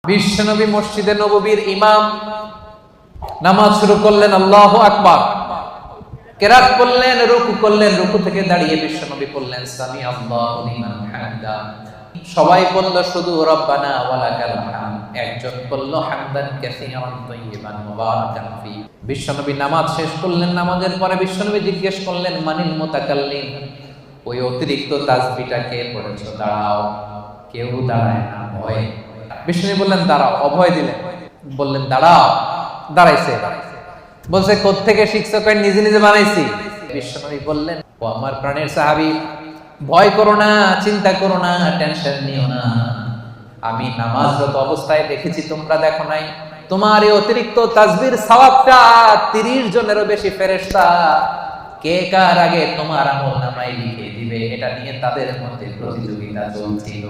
বিশ্বনবী মসজিদে নববীর ইমাম নামাজ শুরু করলেন, আল্লাহু আকবার, কেরাত করলেন, রুকু করলেন, রুকু থেকে দাঁড়িয়ে বিশ্বনবী বললেন সামি আল্লাহু লিমান হামিদা। সবাই বলল শুধু রব্বানা ওয়ালাকাল হামদ, একজন বলল হামদান কাসীরান তাইয়িবান মুবারাকান ফি। বিশ্বনবী নামাজ শেষ করলেন, নামাজের পরে বিশ্বনবী জিজ্ঞেস করলেন মানিল মুতাকাল্লিম, ওই অতিরিক্ত তাসবিহটা কে পড়েছো? দাঁড়াও। কেউ দাঁড়ায় না, ভয়। বিশ্বনবী বললেন দাঁড়াও, অভয় দিলেন, বললেন দাঁড়াও, দাঁড়াইছে। বলছে কোত্থেকে শিখছো? কয় নিজে নিজে বানাইছি। বিশ্বনবী বললেন ও আমার প্রাণের সাহাবী, ভয় করো না, চিন্তা করো না, টেনশন নিও না, আমি নামাজরত অবস্থায় দেখেছি, তোমরা দেখো নাই। তোমার এই অতিরিক্ত তাসবিহর সওয়াবটা 30 জনেরও বেশি ফেরেশতা কে কার আগে তোমার আমলনামায় লিখে দিবে, এটা নিয়ে তাদের মধ্যে প্রতিযোগিতা চলছিল।